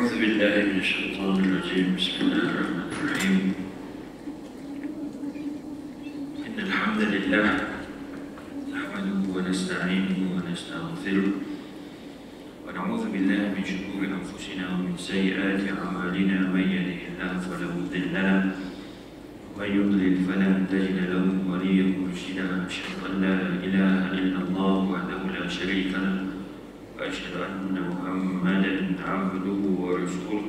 أعوذ بالله من الشيطان الرجيم. بسم الله الرحمن الرحيم. إن الحمد لله نحمده ونستعينه ونستغفره ونعوذ بالله من شرور أنفسنا ومن سيئات أعمالنا. من يهده الله فلا مضل له ومن يضلل فلا تجد له وليا مرشدا. أشهد أن لا إله إلا الله وحده لا شريك له وأشهد أن محمدا عبده ورسوله.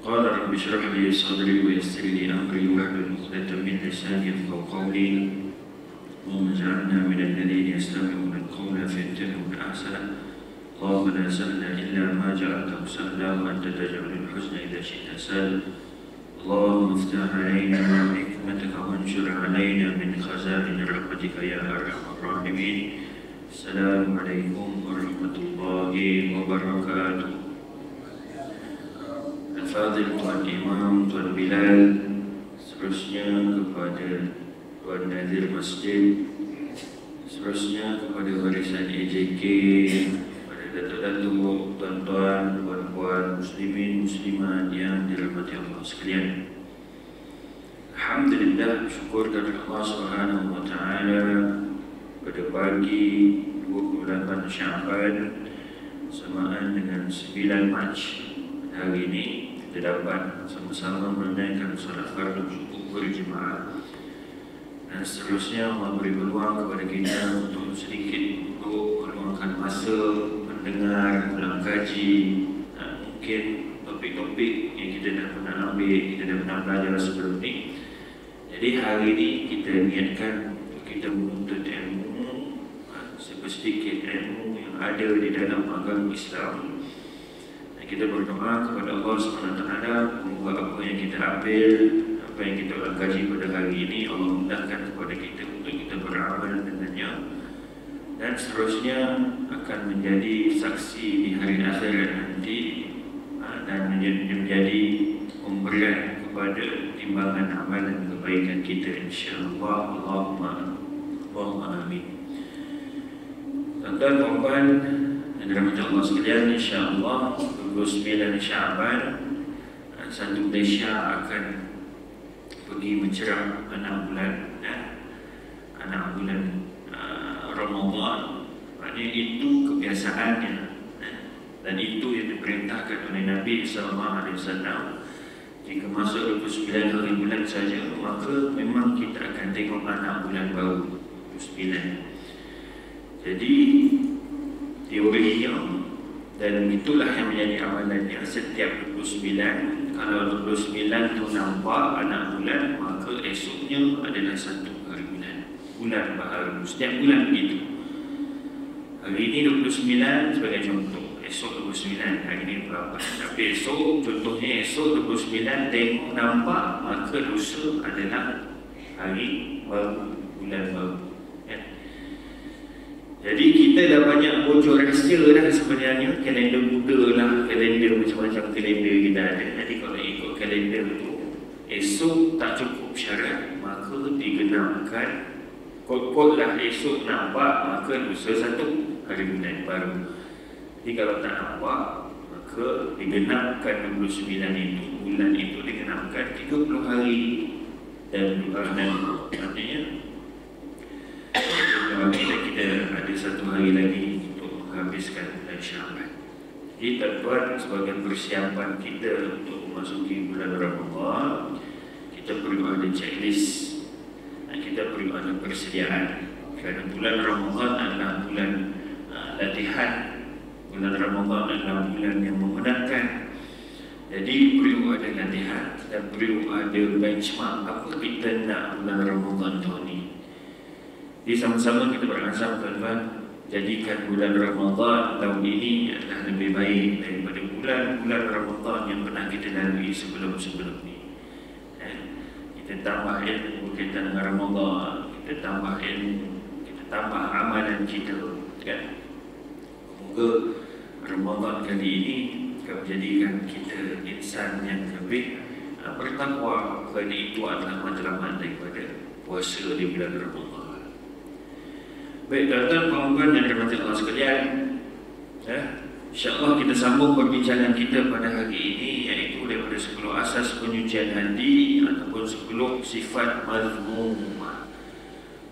قال رب اشرح لي صدري ويسر لي أمري واحلل عقدة من لساني يفقهوا قولي. اللهم اجعلنا من الذين يستمعون القول فيتبعون أحسنه. اللهم لا سهل إلا ما جعلته سهلا وأنت تجعل الحزن إذا شئت سهلا. اللهم افتح علينا حكمتك وانشر علينا من خزائن رحمتك يا أرحم الراحمين. Assalamualaikum warahmatullahi wabarakatuh. Al-Fadhil Tuan Imam, Tuan Bilal, seterusnya kepada Tuan Nazir Masjid, seterusnya kepada warisan AJK, kepada datuk-datuk, tuan-tuan, puan-puan, muslimin, muslimat yang dirahmati Allah sekalian. Alhamdulillah, syukur kepada Allah Subhanahu wa taala. Pada pagi 28 Syaban bersamaan dengan 9 Mac hari ini kita dapat sama-sama menunaikan salat fardu subuh berjemaah, dan seterusnya Allah beri peluang kepada kita untuk sedikit duduk meluangkan masa mendengar ulang kaji mungkin topik-topik yang kita dah pernah ambil, kita dah pernah belajar sebelum ni. Jadi hari ini kita niatkan kita menuntut ilmu, sedikit ilmu yang ada di dalam agama Islam, dan kita berdoa kepada Allah SWT semoga apa yang kita ambil, apa yang kita kaji pada hari ini Allah mudahkan kepada kita untuk kita beramal dengannya, dan seterusnya akan menjadi saksi di hari akhirat nanti, dan menjadi pemberian kepada timbangan amalan kebaikan kita insya-Allah. Allahumma amin. Tuan-tuan, puan-puan yang dirahmati Allah sekalian, insya-Allah 29 Syaban satu Malaysia akan pergi mencerah anak bulan Ramadan. Maknanya itu kebiasaannya, dan itu yang diperintahkan oleh Nabi SAW. Jika masuk 29 hari bulan saja, maka memang kita akan tengok anak bulan baru 29. Jadi teorinya, dan itulah yang menjadi amalannya, setiap 29, kalau 29 tu nampak anak bulan, maka esoknya adalah satu hari bulan baharu. Setiap bulan begitu. Hari ini 29 sebagai contoh, esok 29, hari ini berapa? Tapi esok, contohnya esok 29 tengok nampak, maka lusa adalah hari baru, bulan baru. Jadi kita dah banyak bocor rahsia dah sebenarnya. Kalender Buddha lah, kalender macam-macam kalender kita ada. Jadi kalau ikut kalender tu, esok tak cukup syarat, maka digenapkan. Kot-kot lah esok nampak, maka lusa satu hari bulan baru. Jadi kalau tak nampak, maka digenapkan 29 itu, bulan itu digenapkan 30 hari dan artinya kita ada satu hari lagi untuk menghabiskan bulan Syaban. Jadi tuan-tuan, sebagai persiapan kita untuk memasuki bulan Ramadan, kita perlu ada checklist dan kita perlu ada persediaan. Kerana bulan Ramadan adalah bulan latihan, bulan Ramadan adalah bulan yang memudahkan. Jadi perlu ada latihan dan perlu ada benchmark apa kita nak bulan Ramadan tahun ini. Jadi sama-sama kita berazam, tuan-tuan, jadikan bulan Ramadan tahun ini adalah lebih baik daripada bulan-bulan Ramadan yang pernah kita lalui sebelum-sebelum ini. Kita tambah ilmu berkaitan dengan Ramadan, kita tambah ilmu, kita tambah amalan kita, kan? Semoga Ramadan kali ini akan menjadikan kita insan yang lebih bertakwa, kerana itu adalah matlamat daripada puasa di bulan Ramadan. Baik tuan-tuan, puan-puan yang dirahmati Allah sekalian, InsyaAllah kita sambung perbincangan kita pada hari ini, iaitu daripada 10 asas penyucian hati ataupun 10 sifat mazmumah.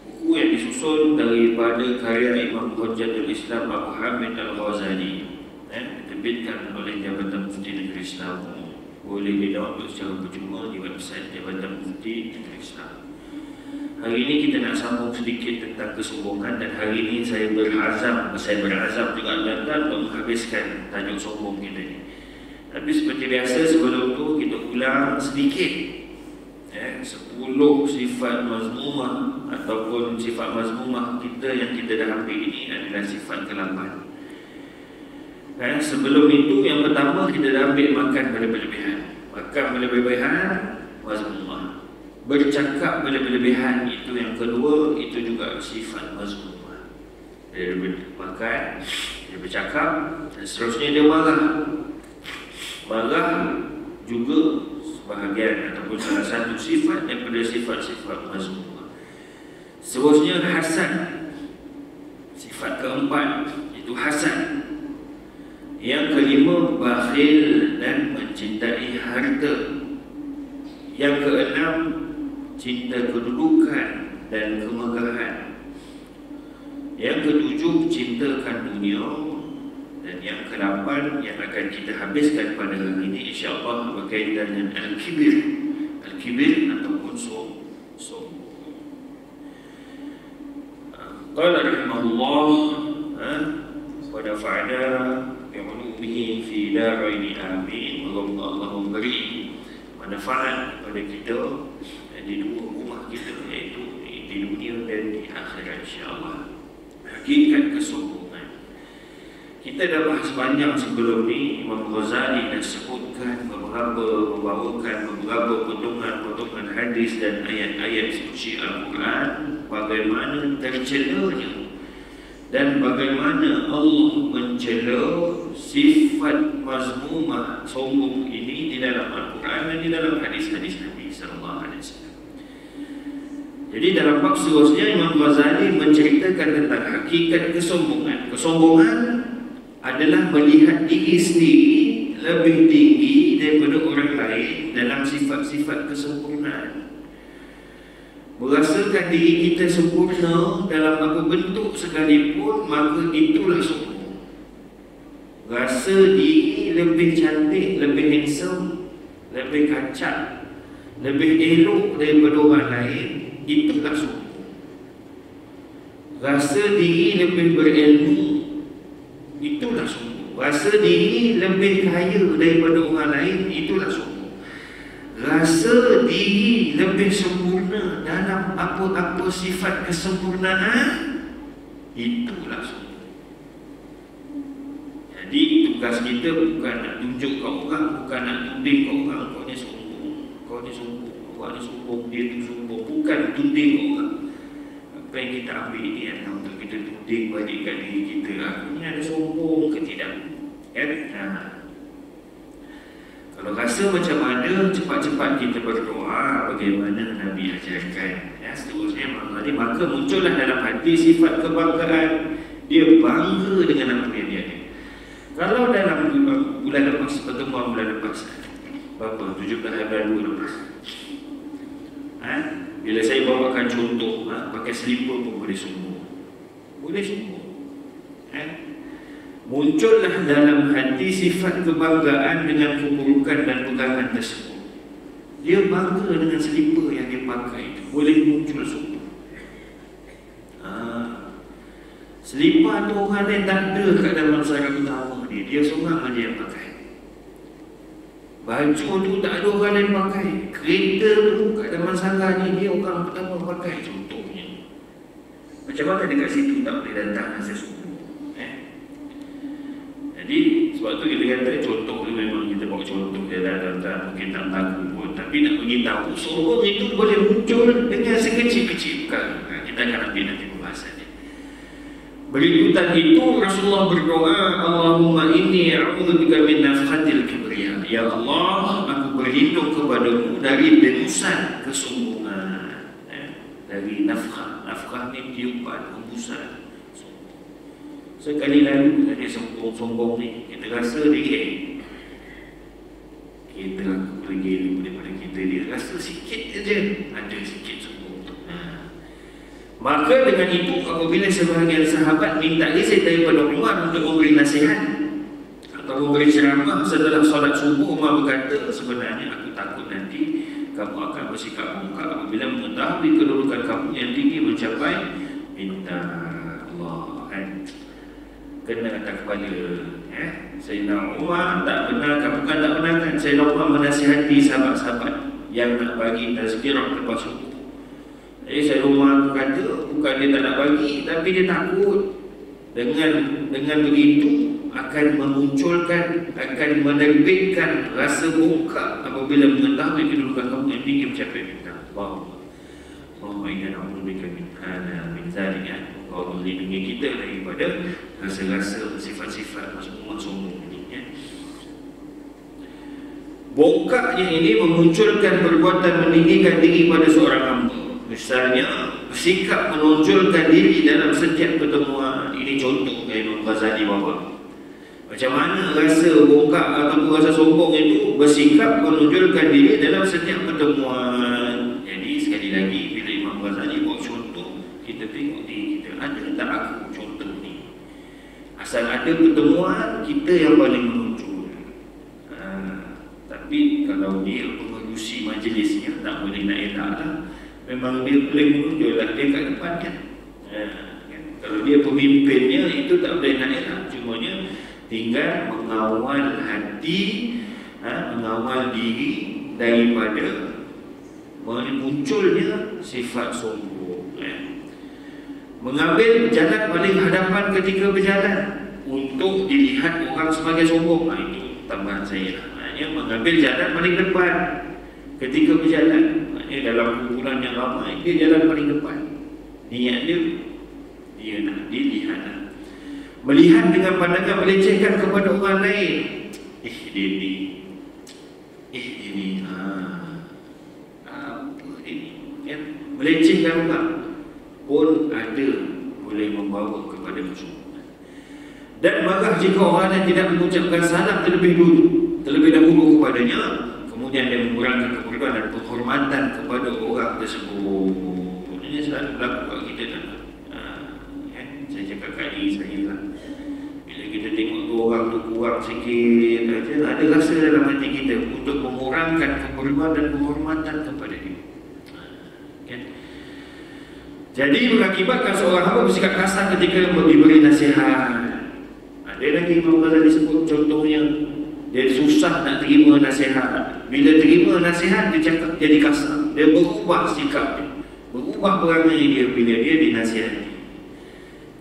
Buku yang disusun daripada karya Imam Hujjatul Islam Abu Hamid Al-Ghazali, diterbitkan oleh Jabatan Mufti Negeri Islam. Boleh di-download secara percuma di website Jabatan Mufti Negeri Islam. Hari ini kita nak sambung sedikit tentang kesombongan, dan hari ini saya berazam juga untuk menghabiskan tajuk sombong kita ni. Tapi seperti biasa, sebelum tu kita ulang sedikit 10 sifat mazmumah ataupun sifat mazmumah kita yang kita dah ambil ini adalah sifat ke-8. Sebelum itu, yang pertama kita dah ambil makan berlebihan. Makan berlebihan mazmumah. Bercakap berlebihan itu yang kedua, itu juga sifat mazmumah. Dia makan, dia bercakap, dan seterusnya dia marah. Marah juga sebahagian ataupun salah satu sifat daripada sifat-sifat mazmumah. Seterusnya hasad. Sifat keempat itu hasad. Yang kelima, bakhil dan mencintai harta. Yang keenam, cinta kedudukan dan kemegahan. Yang ketujuh, cintakan dunia. Dan yang ke-8 yang akan kita habiskan pada hari ini, insyaAllah, berkaitan dengan al-kibir. Al-kibir ataupun sombong. Qala rahimahullah wa nafa'ana bi'ulumihi fi daraini amin. Moga Allah memberi manfaat kepada kita di dua rumah kita, iaitu di dunia dan di akhirat, insyaAllah. Hakikat kesombongan kita dah bahas panjang sebelum ni. Imam Ghazali dah sebutkan membawakan beberapa potongan hadis dan ayat-ayat suci Al-Quran, bagaimana tercelanya dan bagaimana Allah mencela sifat mazmumah sombong ini di dalam Al-Quran dan di dalam hadis-hadis Nabi sallallahu alaihi wasallam. Jadi dalam bab seterusnya, Imam Ghazali menceritakan tentang hakikat kesombongan. Kesombongan adalah melihat diri sendiri lebih tinggi daripada orang lain dalam sifat-sifat kesempurnaan. Merasakan diri kita sempurna dalam apa bentuk sekalipun, maka itulah sombong. Rasa diri lebih cantik, lebih handsome, lebih kacak, lebih elok daripada orang lain, itulah sombong. Rasa diri lebih berilmu, itulah sombong. Rasa diri lebih kaya daripada orang lain, itulah sombong. Rasa diri lebih sempurna dalam apa-apa sifat kesempurnaan, itulah sombong. Jadi tugas kita bukan nak tunjuk ke orang, bukan nak tuding ke orang, kau ni sombong, kau ni sombong, orang ni sombong, dia tu sombong. Bukan tuding ke orang. Apa yang kita ambil ini adalah untuk kita tuding balik kat diri kita. Aku ni ada sombong ke tidak? Kalau rasa macam mana, cepat-cepat kita berdoa bagaimana Nabi ajarkan. Seterusnya, maka muncullah dalam hati sifat kebanggaan. Dia bangga dengan apa yang dia ada. Kalau dalam bulan lepas, pertemuan bulan lepas, berapa? 17 bulan lepas, bila saya bawakan contoh, pakai selipar pun boleh sombong. Boleh sombong. Muncullah dalam hati sifat kebanggaan dengan keburukan dan pegangan tersebut. Dia bangga dengan selipar yang dia pakai itu. Boleh muncul sombong. Selipar tu orang lain tak ada kat dalam sarang utama dia. Dia seorang aja yang pakai. Baju tu tak ada orang lain pakai. Kereta tu kat dalam sarang ni dia orang pertama pakai, contohnya. Macam mana dekat situ tak boleh datang hasil sombong? Jadi sebab tu kita kata contoh tu memang kita bawa contoh dia datang, mungkin tak tahu pun, tapi nak beritahu sombong itu boleh muncul dengan sekecil-kecil perkara. Kita akan ambil nanti pembahasannya. Berikutan itu Rasulullah berdoa, Allahumma inni a'udzubika min nafhatil kibriya. Ya Allah, aku berlindung kepadamu dari dengusan kesombongan. Dari nafkah. Nafkah ni tiupan, hembusan. Sekali lalu dia sombong ni, rasa diri kita pergi daripada kita, dia rasa sikit aja ada sikit sombong. Maka dengan itu apabila sebahagian sahabat minta izin daripada Umar untuk memberi nasihat atau memberi ceramah setelah solat subuh, Umar berkata, sebenarnya aku takut nanti kamu akan bersikap bongkak apabila mengetahui kedudukan kamu yang tinggi mencapai minta Allah, kena atas kepala. Sayyidina Umar tak benarkan, bukan tak benarkan, Sayyidina Umar menasihati sahabat-sahabat yang nak bagi tazkirah lepas subuh. Jadi Sayyidina Umar kata bukan dia tak nak bagi, tapi dia takut dengan begitu akan memunculkan, akan menerbitkan rasa bongkak apabila mengetahui kedudukan kamu yang tinggi mencapai minta Allahumma inna na'udzubika min hada min zalika. Allah melindungi kita daripada rasa-rasa sifat-sifat sombong ini. Bongkaknya ini memunculkan perbuatan meninggikan diri pada seorang hamba. Misalnya bersikap menonjolkan diri dalam setiap pertemuan. Ini contoh Imam Ghazali bawa. Macam mana rasa bongkak ataupun rasa sombong itu bersikap menonjolkan diri dalam setiap pertemuan. Jadi sekali lagi bila Imam Ghazali buat contoh, kita tengok diri kita, ada tak aku contoh ni? Asal ada pertemuan, kita yang paling menonjol. Tapi kalau dia pengerusi majlisnya tak boleh nak elak lah, memang dia paling menonjol lah, dia kat depan kan. Kalau dia pemimpinnya itu tak boleh nak elak, cumanya tinggal mengawal hati, mengawal diri daripada munculnya sifat sombong. Mengambil jalan paling hadapan ketika berjalan untuk dilihat orang sebagai sombong. Itu tambahan saya lah. Maknanya mengambil jalan paling depan ketika berjalan. Maknanya dalam kumpulan yang ramai, dia jalan paling depan. Niat dia nak dilihat. Melihat dengan pandangan melecehkan kepada orang lain. Dia ni. Apa ini? Melecehkan orang pun ada boleh membawa kepada kesombongan. Dan marah jika orang lain tidak mengucapkan salam terlebih dahulu kepadanya, kemudian dia mengurangkan keperluan dan penghormatan kepada orang tersebut. Ini selalu berlaku kat kita kan. Saya cakap kat diri saya lah, bila kita tengok tu orang tu kurang sikit, ada rasa dalam hati kita untuk mengurangkan keperluan dan penghormatan kepada dia. Jadi mengakibatkan seorang hamba bersikap kasar ketika diberi nasihat. Ada lagi Imam Ghazali sebut contohnya, dia susah nak terima nasihat. Bila terima nasihat, dia cakap jadi kasar. Dia berubah sikap dia, berubah perangai dia bila dia dinasihati.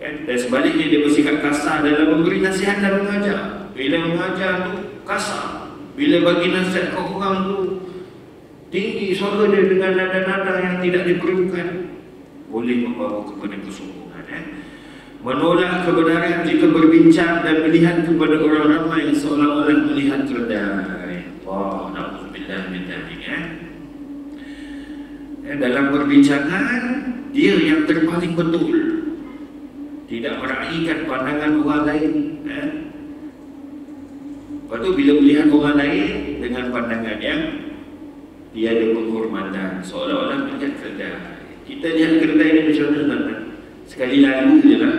Dan sebaliknya dia bersikap kasar dalam memberi nasihat dan mengajar. Bila mengajar tu kasar, bila bagi nasihat ke orang tu tinggi suara dia dengan nada-nada yang tidak diperlukan, boleh membawa kepada kesombongan. Menolak kebenaran jika berbincang dan melihat kepada orang ramai seolah-olah melihat keledai. Wah, na'udzubillah min dzalik. Dalam perbincangan dia yang terpaling betul, tidak meraihkan pandangan orang lain. Lepas tu bila melihat orang lain dengan pandangan yang tiada penghormatan, seolah-olah melihat keledai. Kita lihat keledai ni macam mana? Sekali lalu je lah,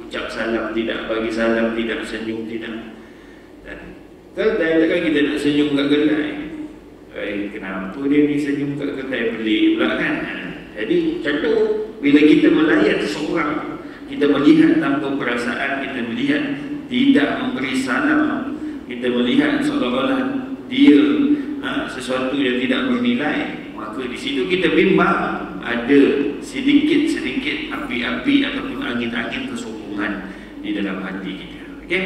ucap salam tidak, bagi salam tidak, senyum tidak. Dan keledai takkan kita nak senyum kat keledai. Kenapa dia ni senyum kat keledai? Pelik pula kan? Jadi macam tu, bila kita melayan seseorang, kita melihat tanpa perasaan, kita melihat tidak memberi salam, kita melihat seolah-olah dia sesuatu yang tidak bernilai, maka di situ kita bimbang ada sedikit-sedikit api-api ataupun angin-angin kesombongan di dalam hati kita. Okey?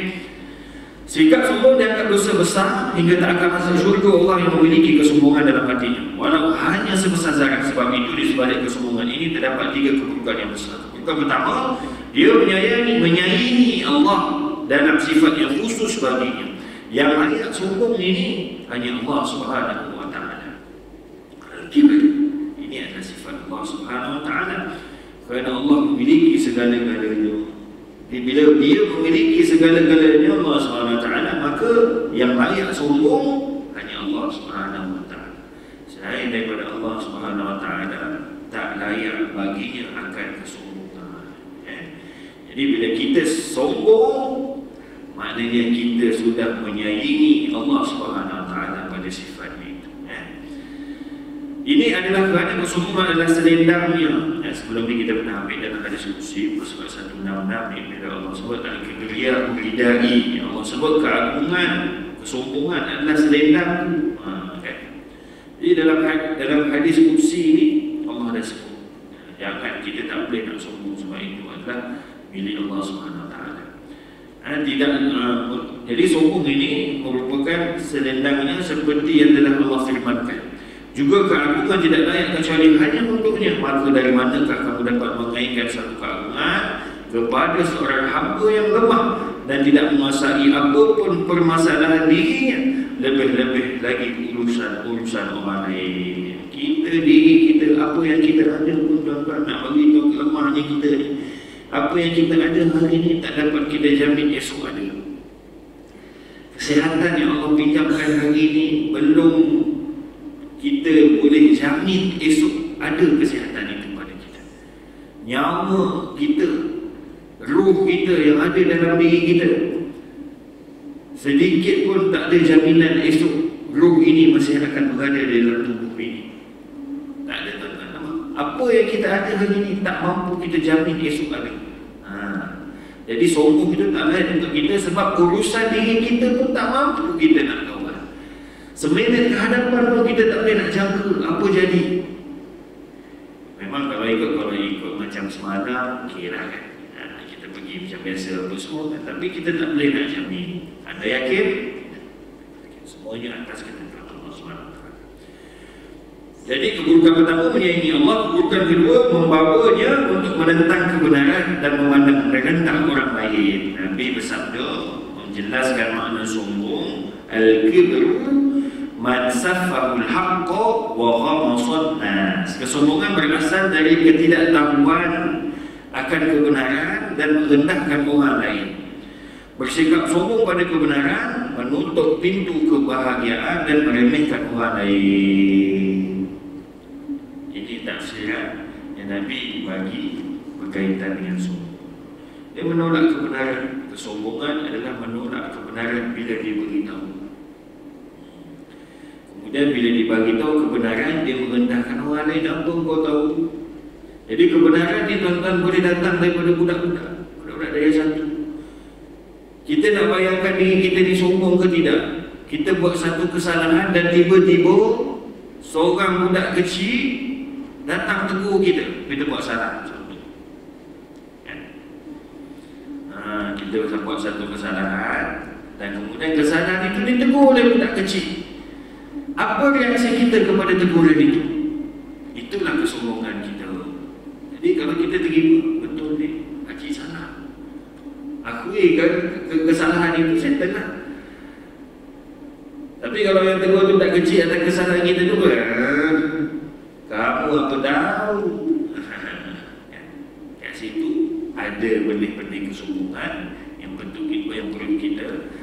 Sikap sombong dianggap dosa besar hingga tak akan masuk syurga orang yang memiliki kesombongan dalam hatinya, walau hanya sebesar zarah. Sebab itu di sebalik kesombongan ini terdapat 3 keburukan yang besar. Keburukan pertama, dia menyayangi Allah dalam sifat yang khusus baginya. Yang layak sombong ini hanya Allah Subhanahu wa Ta'ala. Kibir, ini adalah sifat Allah Subhanahu wa Ta'ala, kerana Allah memiliki segala-galanya. Bila dia memiliki segala-galanya Allah Subhanahu wa Ta'ala, maka maka yang layak sombong hanya Allah Subhanahu wa taala. Selain daripada Allah Subhanahu wa taala tak layak baginya akan kesombongan. Jadi bila kita sombong, maknanya kita sudah menyaingi Allah Subhanahu wa taala pada sifatnya itu. Ini adalah kerana kesombongan adalah selendangnya. Sebelum ini kita pernah ambil dalam hadis qudsi surah 166 bila Allah sebut al-kibriya ridai. Allah sebut keagungan, kesombongan adalah selendangku. Jadi dalam hadis qudsi ini Allah dah sebut jangan, kita tak boleh nak sombong sebab itu adalah milik Allah Subhanahu wa taala. Jadi sombong ini merupakan selendangnya seperti yang telah Allah firmankan. Juga keagungan tidak layak kecuali hanya untuknya. Maka dari manakah kamu dapat mengaitkan satu keagungan kepada seorang hamba yang lemah dan tidak menguasai apapun permasalahan dirinya, lebih-lebih lagi urusan orang lain. Kita diri kita, apa yang kita ada pun tuan-tuan nak beritahu kelemahannya kita ni. Apa yang kita ada hari ini tak dapat kita jamin esok ada. Kesihatan yang Allah pinjamkan hari ini belum kita boleh jamin esok ada kesihatan itu pada kita. Nyawa kita, ruh kita yang ada dalam diri kita, sedikit pun tak ada jaminan esok ruh ini masih akan berada dalam tubuh ini. Tak ada tuan-tuan. Apa yang kita ada hari ini tak mampu kita jamin esok ada. Jadi sombong itu tak lain untuk kita sebab urusan diri kita pun tak mampu kita nak kawal. Seminit ke hadapan pun kita tak boleh nak jangka apa jadi. Memang kalau ikut macam semalam, kira kan kita pergi macam biasa apa semua kan? Tapi kita tak boleh nak jamin. Anda yakin? Semuanya atas ketentuan Allah SWT. Jadi keburukan pertama menyaingi Allah, keburukan kedua membawanya untuk menentang kebenaran dan memandang rendah orang lain. Nabi bersabda menjelaskan makna sombong, al-kibru man saffahul haqqa wa ghamasat nas. Kesombongan berasal dari ketidaktahuan akan kebenaran dan merendahkan orang lain. Bersikap sombong pada kebenaran, menutup pintu kebahagiaan dan meremehkan orang lain. Ini tafsiran yang Nabi bagi berkaitan dengan sombong. Dia menolak kebenaran. Kesombongan adalah menolak kebenaran bila diberitahu. Kemudian bila dibagi tahu kebenaran, dia merendahkan orang lain. Apa kau tahu? Jadi kebenaran ni tuan-tuan boleh datang daripada budak-budak daya satu. Kita nak bayangkan diri kita ni sombong ke tidak? Kita buat satu kesalahan dan tiba-tiba seorang budak kecil datang tegur kita buat salah. Kita buat satu kesalahan dan kemudian kesalahan itu ditegur oleh budak kecil. Apa reaksi kita kepada teguran itu? Itulah kesombongan kita. Jadi kalau kita terima, betul ni, pakcik salah, akui kan kesalahan itu, saya tenang. Tapi kalau yang tegur tu tak kecil atas kesalahan kita tu, kamu apa tahu? Kat situ ada benih-benih kesombongan yang perlu kita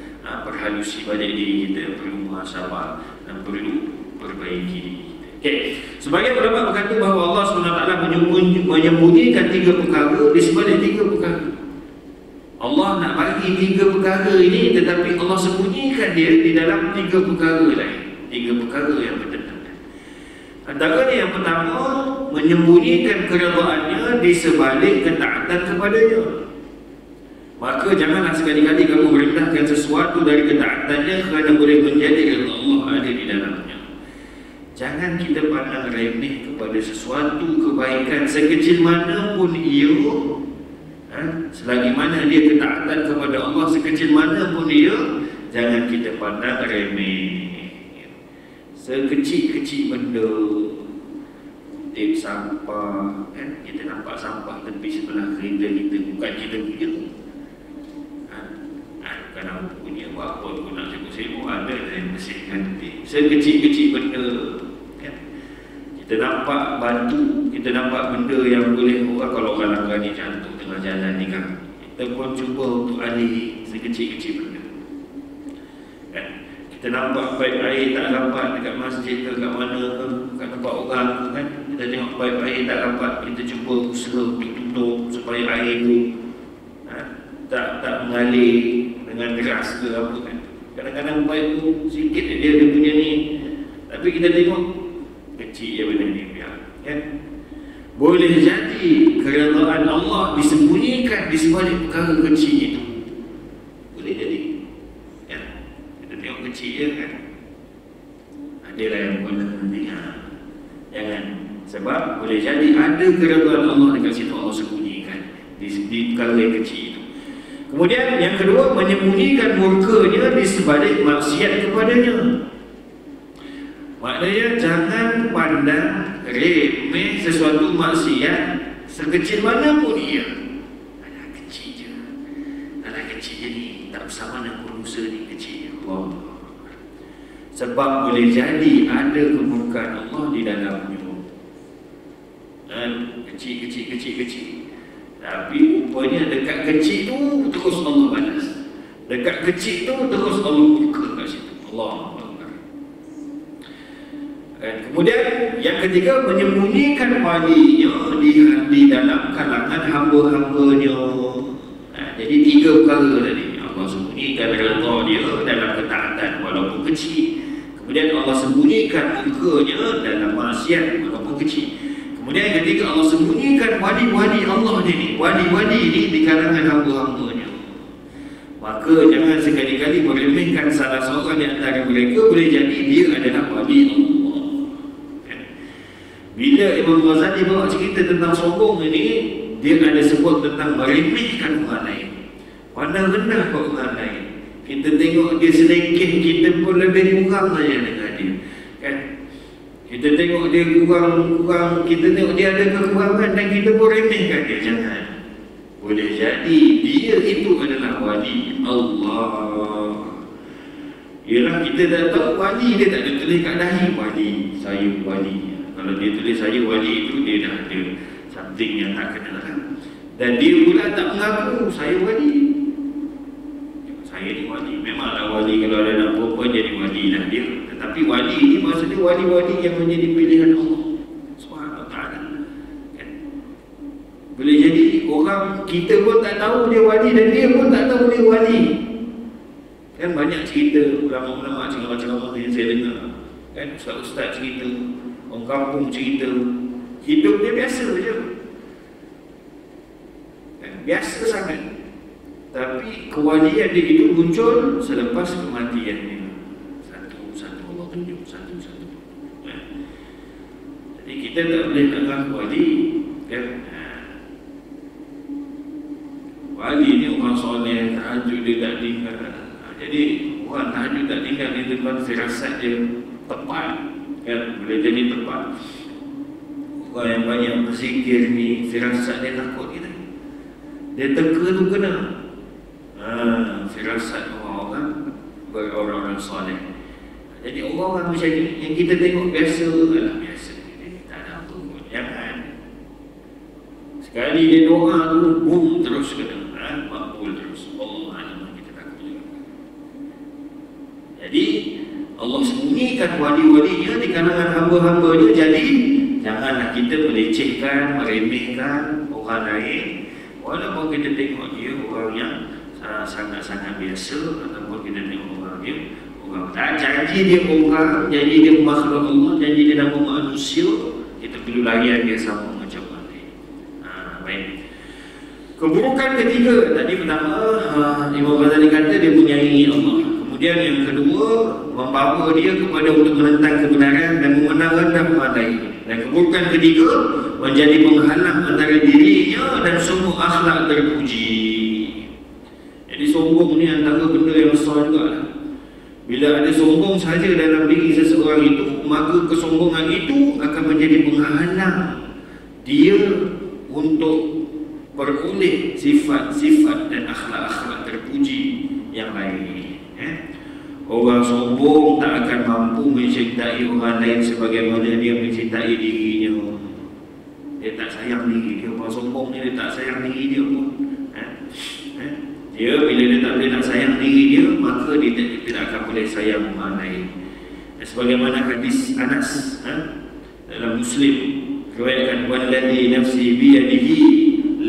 perhalusi balik diri kita, perlu muhasabah dan perlu perbaiki diri kita. Okay. Sebagian ulama berkata bahawa Allah SWT menyembunyikan 3 perkara di sebalik 3 perkara. Allah nak bagi 3 perkara ini, tetapi Allah sembunyikan dia di dalam 3 perkara lain. 3 perkara yang bertentangan. Antaranya yang pertama, menyembunyikan keredaannya di sebalik ketaatan kepadanya. Maka janganlah sekali-kali kamu merendahkan sesuatu dari ketaatannya kerana boleh menjadi Allah ada di dalamnya. Jangan kita pandang remeh kepada sesuatu kebaikan sekecil mana pun ia, selagi mana dia ketaatan kepada Allah sekecil mana pun dia, jangan kita pandang remeh. Sekecil-kecil benda, kutip sampah, kita nampak sampah tepi sebelah kereta kita, bukan kita punya. Bukan aku punya, buat apa aku nak sibuk-sibuk, ada yang bersihkan tepi. Sekecil-kecil benda, kita nampak batu, kita nampak benda yang boleh kalau orang langgar ni jatuh tengah jalan ni kan, kita pun cuba untuk alih sekecil-kecil benda. Kita nampak paip air tak rapat dekat masjid ke, kat mana ke, kat tempat orang ke kan. Kita tengok paip air tak rapat, kita cuba usaha untuk tutup supaya air tu tak mengalir dengan deras ke apa kan. Kadang-kadang paip tu sikit dia punya ni, tapi kita tengok kecil je benda ni kan. Boleh jadi keredaan Allah disembunyikan di sebalik perkara kecil itu. Boleh jadi kan. Kita tengok kecil je kan. Adalah yang buat nanti jangan. Sebab boleh jadi ada keredaan Allah dekat situ, Allah sembunyikan di perkara yang kecil itu. Kemudian yang kedua, menyembunyikan murkanya di sebalik maksiat kepadanya. Maknanya jangan pandang remeh sesuatu maksiat sekecil mana pun ia. Alah kecil je. Alah kecil je ni, tak bersama dengan dosa ni, kecil je. Allah. Sebab boleh jadi ada kemurkaan Allah di dalamnya. Kecil. Tapi rupanya dekat kecil tu terus Allah balas. Dekat kecil tu terus Allah murka kat situ. Allah. Kemudian yang ketiga, menyembunyikan walinya di dalam kalangan hamba-hambanya. Jadi tiga perkara tadi. Allah sembunyikan redha dia dalam ketaatan walaupun kecil. Kemudian Allah sembunyikan murkanya dalam maksiat walaupun kecil. Kemudian yang ketiga, Allah sembunyikan wali-wali Allah ni, wali-wali ni di kalangan hamba-hambanya. Maka jangan sekali-kali meremehkan salah seorang di antara mereka, boleh jadi dia adalah wali Allah. Bila Imam Ghazali bawa cerita tentang sombong ini, dia ada sebut tentang meremehkan orang lain, pandang rendah kat orang lain. Kita tengok dia sedikit, kita pun lebih kurang saja dengan dia kan. Kita tengok dia kurang, kita tengok dia ada kekurangan dan kita pun remehkan dia. Jangan. Boleh jadi dia itu adalah wali Allah. Ialah kita dah tahu wali, dia tak ada tulis kat dahi wali, saya wali. Kalau dia tulis saya wali itu, dia dah ada something yang tak kena lah. Dan dia pula tak mengaku saya wali. Saya ni wali. Memanglah wali kalau ada nak perempuan jadi wali lah dia. Tetapi wali ni maksudnya wali-wali yang menjadi pilihan Allah Subhanahu Wa Taala. Kan? Boleh jadi orang kita pun tak tahu dia wali dan dia pun tak tahu dia wali. Kan banyak cerita ulama-ulama ceramah-ceramah yang saya dengar. Kan ustaz-ustaz cerita, orang kampung cerita, hidup dia biasa je. Biasa sangat. Tapi kewalian dia itu muncul selepas kematiannya. Satu-satu Allah tunjuk, satu-satu. Jadi kita tak boleh nak ngaku wali kan? Wali ni orang soleh, tahajud dia tak tinggal. Jadi orang tahajud tak tinggal ni tuan, firasat dia tepat kan? Boleh jadi tepat. Orang yang banyak berzikir ni, firasat dia takut kita. Dia teka tu kena. Firasat orang-orang soleh. Jadi orang-orang macam ni yang kita tengok biasa adalah biasa. Tak ada apa pun. Jangan. Sekali dia doa tu, boom, terus kena. Makbul terus. Allah kita takut juga. Jadi Allah sembunyikan wali-walinya di kalangan hamba-hambanya. Jadi janganlah kita melecehkan, meremehkan orang lain. Walaupun kita tengok dia orang yang sangat-sangat biasa, ataupun kita tengok orang dia orang tak janji dia orang, janji dia makhluk Allah, janji dia nama manusia, kita perlu layan dia sama macam orang lain. Baik. Keburukan ketiga tadi pertama, Imam Ghazali kata dia menyayangi Allah. Kemudian yang kedua, membawa dia kepada untuk menentang kebenaran dan memenangkan orang lain. Dan keburukan ketiga, menjadi penghalang antara dirinya dan semua akhlak terpuji. Jadi sombong ni antara benda yang besar juga lah. Bila ada sombong saja dalam diri seseorang itu, maka kesombongan itu akan menjadi penghalang dia untuk beroleh sifat-sifat dan akhlak-akhlak terpuji yang lain. Orang sombong tak akan mampu mencintai orang lain sebagaimana dia mencintai dirinya. Dia tak sayang diri dia. Orang sombong ni dia tak sayang diri dia pun. Dia bila dia tak boleh nak sayang diri dia, maka dia tidak akan boleh sayang orang lain. Sebagaimana hadis Anas dalam Muslim, riwayatkan walladhi nafsi biyadihi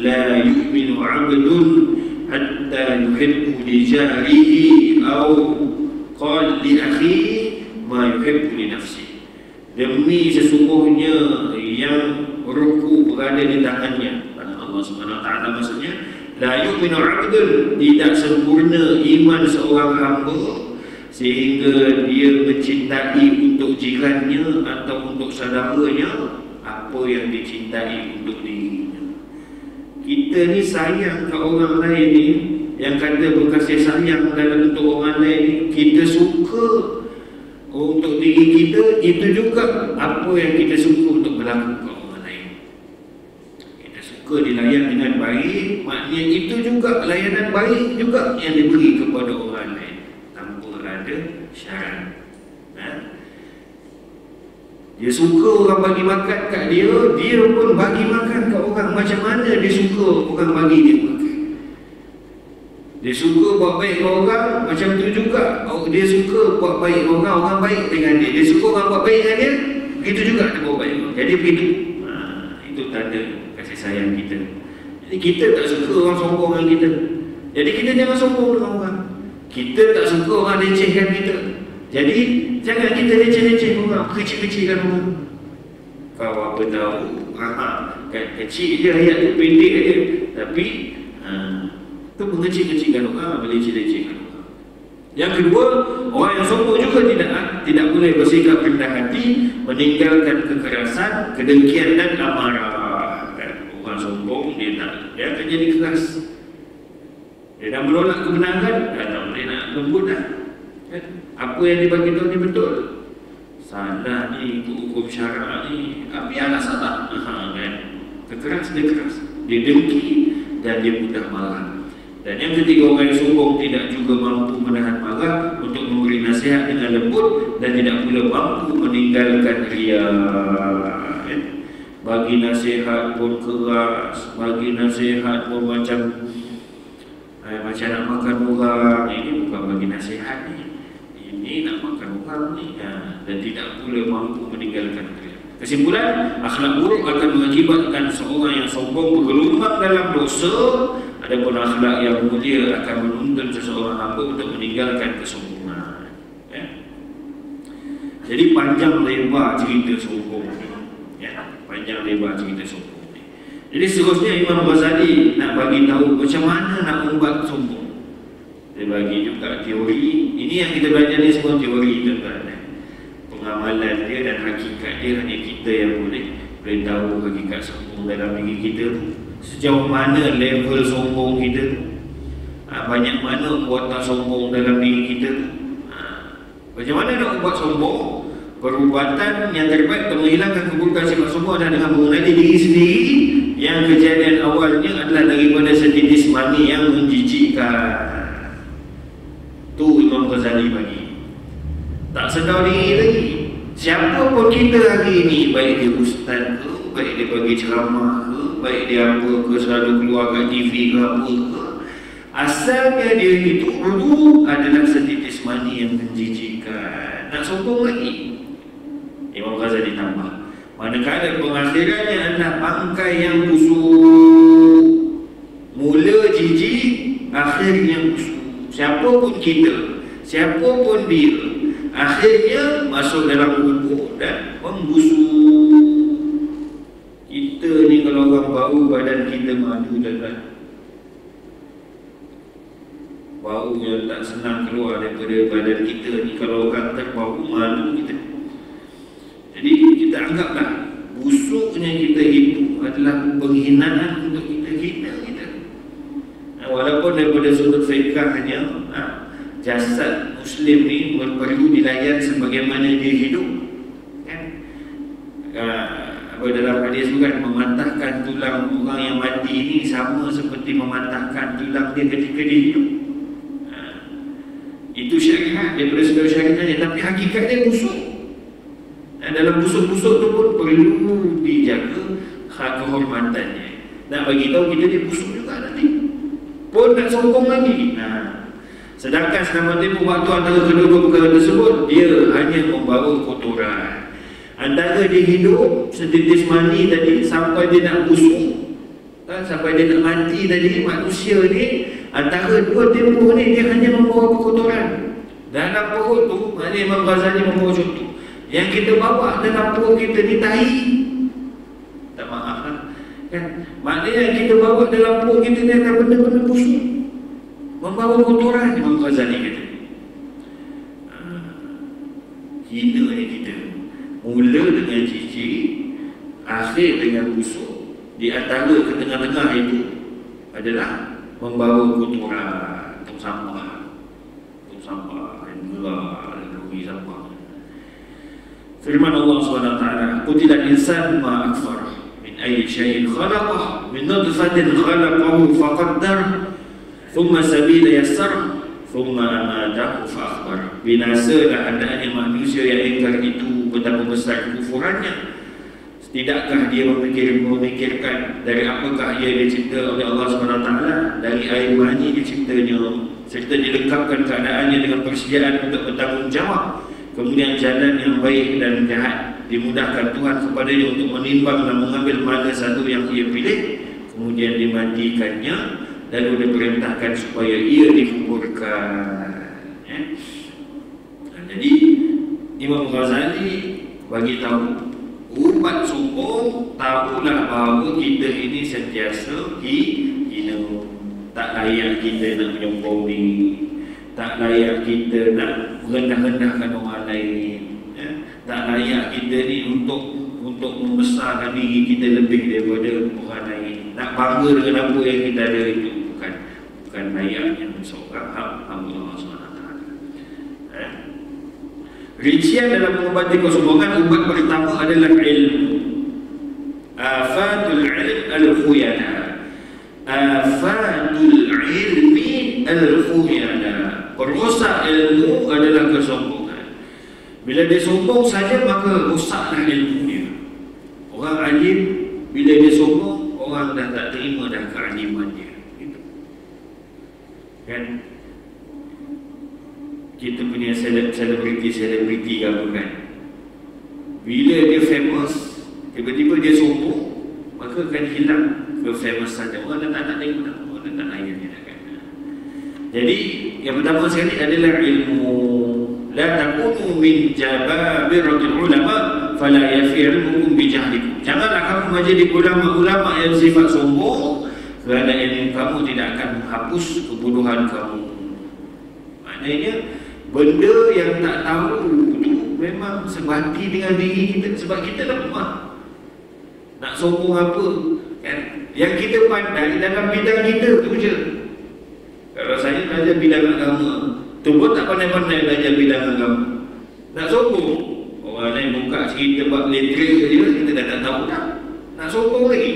la yu'minu 'abdun hatta yuhibbu li jarihi aw qala li akhihi ma yuhibbu li nafsi. Demi sesungguhnya yang rohku berada di tangannya, Allah Subhanahu wa taala, maksudnya la yu'minu 'abdun, tidak sempurna iman seorang hamba sehingga dia mencintai untuk jirannya atau untuk saudaranya apa yang dicintai untuk dirinya. Kita ni sayang ke orang lain ni, yang kata berkasih sayang dalam untuk orang lain ni, kita suka untuk diri kita, itu juga apa yang kita suka untuk berlaku ke orang lain. Kita suka dilayan dengan baik, maknanya itu juga layanan baik juga yang diberi kepada orang lain tanpa ada syarat. Dia suka orang bagi makan kat dia, dia pun bagi makan kat orang. Macam mana dia suka orang bagi dia makan? Dia suka buat baik ke orang, macam tu juga dia suka buat baik orang, orang baik dengan dia. Dia suka orang buat baik dengan dia, begitu juga dia buat baik. Jadi begitu. Itu tanda kasih sayang kita. Jadi kita tak suka orang sombong dengan kita. Jadi kita jangan sombong dengan orang. Kita tak suka orang lecehkan kita. Jadi jangan kita leceh-leceh orang, kecil-kecilkan orang. Kau apa tahu, kan kecil je ayat tu, pendek je. Tapi tu mengecil-kecilkan orang, meleceh-lecehkan orang. Yang kedua, orang yang sombong juga tidak boleh bersikap rendah hati, meninggalkan kekerasan, kedengkian dan amarah. Orang sombong dia akan jadi keras. Dia dah menolak kebenaran, tak boleh nak lembut dah. Apa yang dia bagi tahu ni betul, salah ni, hukum syarak ni, biarlah salah. Kan? Kekeras, dia keras, dia dengki dan dia mudah marah. Dan yang ketiga, orang yang sombong tidak juga mampu menahan marah untuk memberi nasihat dengan lembut dan tidak pula mampu meninggalkan ria. Bagi nasihat pun keras, bagi nasihat pun macam nak makan orang. Ini bukan bagi nasihat ni, ini nak makan orang ni, dan tidak pula mampu meninggalkan ria. Kesimpulan, akhlak buruk akan mengakibatkan seorang yang sombong bergelombang dalam dosa. Adapun akhlak yang mulia akan menuntun seseorang hamba untuk meninggalkan kesombongan. Jadi panjang lebar cerita sombong ni. Panjang lebar cerita sombong ni. Jadi seterusnya Imam Ghazali nak bagi tahu macam mana nak membuat sombong. Dia bagi juga teori. Ini yang kita belajar ni semua teori, tuan-tuan. Pengamalan dia dan hakikat dia hanya kita yang boleh tahu hakikat sombong dalam diri kita tu. Sejauh mana level sombong kita tu, banyak mana kuota sombong dalam diri kita tu. Macam mana nak ubat sombong? Perubatan yang terbaik untuk menghilangkan keburukan sifat sombong adalah dengan mengenali diri sendiri, yang kejadian awalnya adalah daripada setitis mani yang menjijikkan. Tu Imam Ghazali bagi. Tak sedar diri lagi. Siapa pun kita hari ini, baik dia ustaz ke, baik dia bagi ceramah ke, baik dia apa ke, selalu keluar kat TV ke apa ke, asalnya dia itu dulu adalah setitis mani yang menjijikkan. Nak sombong lagi? Imam Ghazali tambah, manakala pengakhirannya adalah bangkai yang busuk. Mula jijik, akhirnya busuk. Siapa pun kita, siapa pun dia, akhirnya masuk dalam kubur dan membusuk. Kita ni kalau orang bau, badan kita madu dan bau yang tak senang keluar daripada badan kita ni. Kalau orang terbau, malu kita. Jadi kita anggaplah busuknya kita itu adalah penghinaan untuk kita hina kita. Walaupun daripada sudut fiqahnya, jasad Muslim ni perlu dilayan sebagaimana dia hidup. Dalam hadis juga, mematahkan tulang orang yang mati ini sama seperti mematahkan tulang dia ketika dia hidup. Itu syariat daripada sudut syariatnya, tapi hakikatnya busuk. Dalam busuk-busuk tu pun perlu dijaga hak kehormatannya. Nak bagi tahu kita ni busuk juga nanti. pun nak sombong lagi. Sedangkan selama tempoh waktu antara kedua-dua perkara tersebut, dia hanya membawa kotoran. Antara dia hidup setitis mani tadi sampai dia nak busuk, sampai dia nak mati tadi, manusia ni antara dua tempoh ni dia hanya membawa kotoran. Dalam perut tu, maknanya Imam Ghazali membawa contoh, yang kita bawa dalam perut kita ni tahi. Tak maaf lah kan? Maknanya yang kita bawa dalam perut kita ni adalah benda-benda busuk, membawa kotoran. Imam Ghazali kata hina ni kita, mula dengan cici, akhir dengan busuk, di antara ke tengah-tengah itu adalah membawa kotoran, tong sampah, gerak, lori sampah. Firman Allah SWT, Qutilal insan ma akfarah, min ayyi syai'in khalaqah, min nutfatin khalaqahu faqaddar, thumma sabila yassar, thumma amatahu fa'akhbar. Binasalah hendaknya manusia yang ingkar itu betapa besar kekufurannya. Tidakkah dia memikirkan dari apakah ia dicipta oleh Allah SWT? Dari air mani diciptanya, serta dilengkapkan keadaannya dengan persediaan untuk bertanggungjawab. Kemudian jalan yang baik dan jahat dimudahkan Tuhan kepadanya untuk menimbang dan mengambil mana satu yang ia pilih. Kemudian dimatikannya, lalu diperintahkan supaya ia dikuburkan. Jadi Imam Ghazali bagi tahu, umat sombong, tahulah bahawa kita ini sentiasa hina. Tak layak kita nak menyombong ni, tak layak kita nak rendah-rendahkan orang lain, tak layak kita ni untuk membesarkan diri kita lebih daripada orang lain, nak bangga dengan apa yang kita ada. Itu bukan layaknya seorang hamba Allah SWT. Rincian dalam mengobati kesombongan, ubat pertama adalah ilmu. Afatul ilm al-khuyana, afatul ilmi al-khuyana. Perosak ilmu adalah kesombongan. Bila dia sombong saja, maka rosaklah ilmunya. Orang alim, bila dia sombong, orang dah tak terima dah kealimannya. Gitu. Kan? Kita punya selebriti apa kan, bila dia famous, tiba-tiba dia sombong, maka akan hilang ke-famousan dia. Orang dah tak nak tengok dah, orang dah tak layan dia dah kan. Jadi yang pertama sekali adalah ilmu. La takunu min jababiratil ulama fala yafi'lukum bijahlikum. Janganlah kamu menjadi ulama-ulama yang sifat sombong, kerana ilmu kamu tidak akan menghapus kebodohan kamu. Maknanya benda yang tak tahu itu memang sebati dengan diri kita, sebab kita lemah. Nak sombong apa kan? Yang kita pandai dalam bidang kita tu je. Kalau saya belajar bidang agama, tu pun tak pandai-pandai belajar bidang agama. Nak sombong, orang lain buka cerita bab literature je, kita dah tak tahu dah. Nak sombong lagi.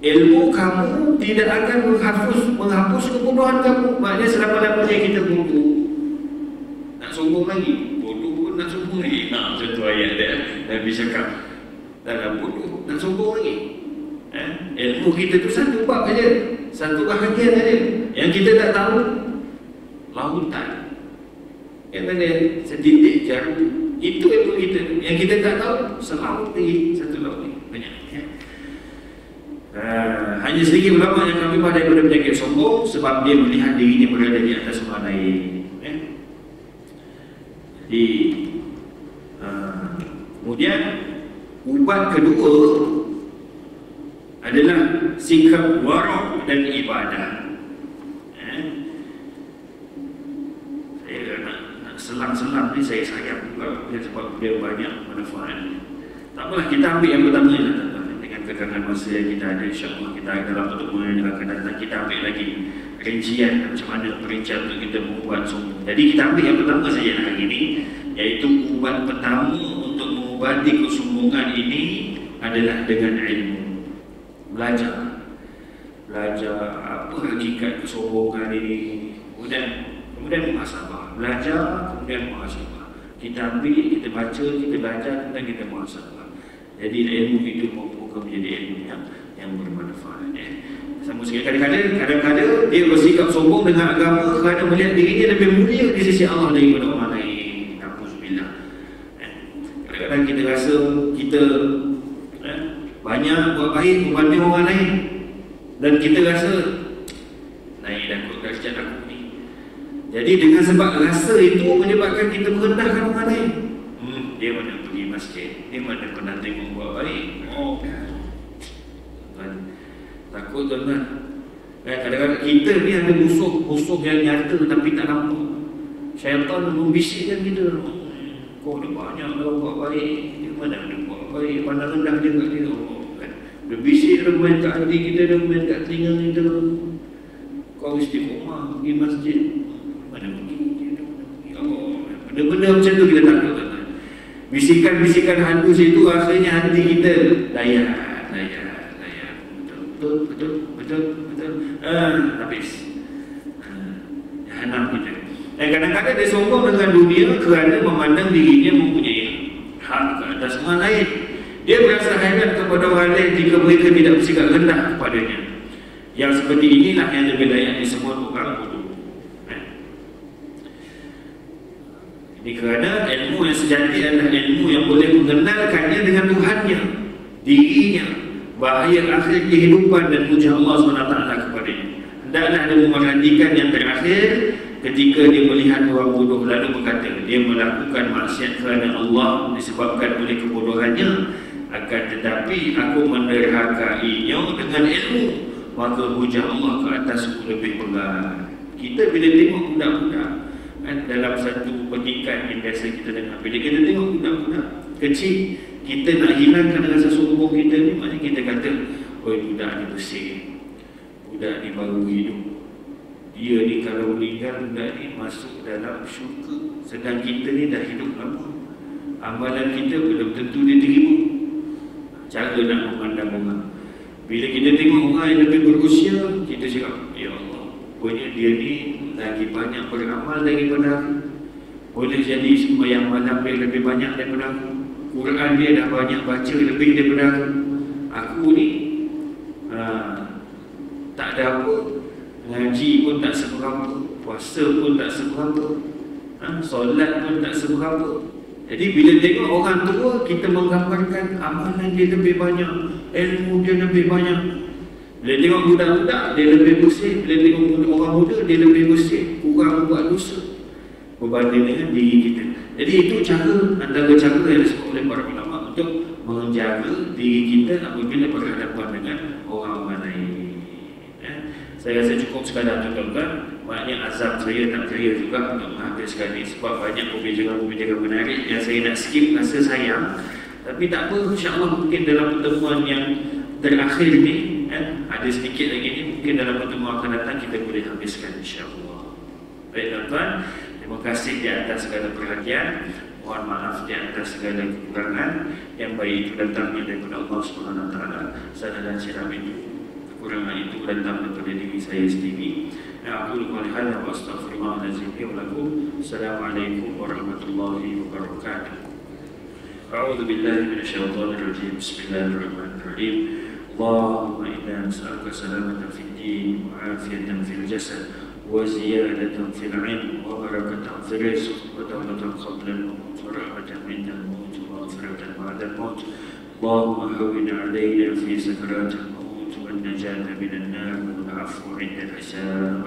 Ilmu kamu tidak akan menghapus kebodohan kamu. Maknanya selama-lamanya kita bodoh. Nak sombong lagi, bodoh pun nak sombong lagi. Contoh ayat dia Nabi cakap, dalam bodoh nak sombong lagi. Ilmu kita tu satu bab saja, satu bahagian saja. Yang kita tak tahu, lautan. Yang ada setitik jarum, itu ilmu kita. Yang kita tak tahu, selaut lagi, satu laut lagi. Banyak. Hanya sedikit ulama yang kami pandai pada penyakit sombong, sebab dia melihat dirinya berada di atas orang lain. Jadi kemudian ubat kedua adalah sikap warok dan ibadah. Saya nak selang-selang ni, saya sayang juga sebab dia banyak manfaat. Tak apalah, kita ambil yang pertama ni. Kekangan masa yang kita ada, insyaAllah kita dalam pertemuan yang akan datang, kita ambil lagi rincian macam mana perincian untuk kita membuat sombong. Jadi kita ambil yang pertama saja hari ini, iaitu ubat pertama untuk mengubati kesombongan ini adalah dengan ilmu. Belajar apa hakikat kesombongan ini, kemudian muhasabah. Belajar, kemudian muhasabah. Kita ambil, kita baca, kita belajar, kemudian kita muhasabah. Jadi ilmu itu menjadi ilmu yang bermanfaat. Sama sekali. Kadang-kadang dia bersikap sombong dengan agama kerana melihat dirinya lebih mulia di sisi Allah daripada orang lain. Alhamdulillah. Kadang-kadang kita rasa kita banyak buat baik berbanding orang lain, dan kita rasa naik dah kot darjat aku ni. Jadi dengan sebab rasa itu menyebabkan kita merendahkan orang lain. Dia mana pergi masjid, dia mana pernah tengok buat baik. Takut tuan-tuan. Kadang-kadang kita ni ada musuh yang nyata tapi tak nampak. Syaitan membisikkan kita. Kau ada banyak kalau buat baik, dia mana ada buat baik, pandang rendah dia kat dia. Dia bisik, dia main kat hati kita, dia main kat telinga kita. Kau istiqomah pergi masjid, mana pergi, benda-benda macam tu kita takut. Bisikan-bisikan halus itu akhirnya hati kita layak. Betul. Habis. Jahanam kita. Kadang-kadang dia sombong dengan dunia kerana memandang dirinya mempunyai hak ke atas orang lain. Dia berasa hairan kepada orang lain jika mereka tidak bersikap rendah kepadanya. Yang seperti inilah yang lebih layak disebut orang bodoh. Ini kerana ilmu yang sejati adalah ilmu yang boleh mengenalkannya dengan Tuhannya, dirinya, bahaya akhir kehidupan dan puja Allah SWT kepadanya. Hendaklah dia memerhatikan yang terakhir ketika dia melihat orang bodoh lalu berkata dia melakukan maksiat kerana Allah disebabkan oleh kebodohannya, akan tetapi aku menderhakainya dengan ilmu, maka hujah Allah ke atasku lebih berat. Kita bila tengok budak-budak dalam satu petikan yang biasa kita dengar, bila kita tengok budak-budak kecil, kita nak hilangkan rasa sombong kita ni, maknanya kita kata, oi budak ni bersih, budak ni baru hidup, dia ni kalau meninggal budak ni masuk dalam syurga, sedang kita ni dah hidup lama, amalan kita belum tentu diterima. Cara nak memandang orang. Bila kita tengok orang yang lebih berusia, kita cakap, ya Allah, pokoknya dia ni lagi banyak beramal daripada aku, boleh jadi sembahyang malam dia lebih banyak daripada aku, Quran dia dah banyak baca lebih daripada aku ni tak ada apa, ngaji pun tak seberapa, puasa pun tak seberapa, solat pun tak seberapa. Jadi bila tengok orang tua, kita menggambarkan amalan dia lebih banyak, ilmu dia lebih banyak. Bila tengok budak-budak, dia lebih bersih. Bila tengok orang muda, dia lebih bersih, kurang buat dosa berbanding dengan diri kita. Jadi itu antara cara yang disebut oleh para ulama untuk menjaga diri kita apabila berhadapan dengan orang-orang lain. Saya rasa cukup sekadar tuan-tuan. Maknanya azam saya tak percaya juga untuk menghabiskan ini, sebab banyak pembicaraan-pembicaraan menarik yang saya nak skip, rasa sayang. Tapi tak apa, insyaAllah mungkin dalam pertemuan yang terakhir ni ada sedikit lagi ni, mungkin dalam pertemuan akan datang kita boleh habiskan, insyaAllah. Baik tuan-tuan, terima kasih di atas segala perhatian. Mohon maaf di atas segala kekurangan. Yang baik itu datangnya daripada Allah SWT. Salah dan silap itu, kekurangan itu datang daripada diri saya sendiri. Aku qouli hadza wa astaghfirullahalazim wa lakum. Assalamualaikum warahmatullahi wabarakatuh. A'udzu billahi minasyaitonir rajim. Bismillahirrahmanirrahim. Allahumma inna nas'aluka salamatan fid din wa 'afiyatan fil jasad wa ziyadatan fil 'ilm wa barakatan fil rizq wa tawbatan qabla al-maut wa rahmatan 'inda al-maut wa maghfiratan ba'da al-maut. Allahumma hawwin 'alaina fi sakaratil maut wan najata minan nar wal 'afwa 'inda al-hisab.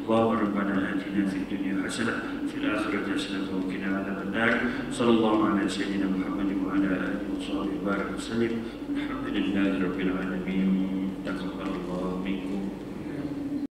Allahumma rabbana atina fid dunya hasanah fil akhirati hasanah wa qina adzaban nar. Sallallahu ala sayyidina Muhammad wa ala alihi wa sahbihi wa sallam. Alhamdulillahi rabbil alamin.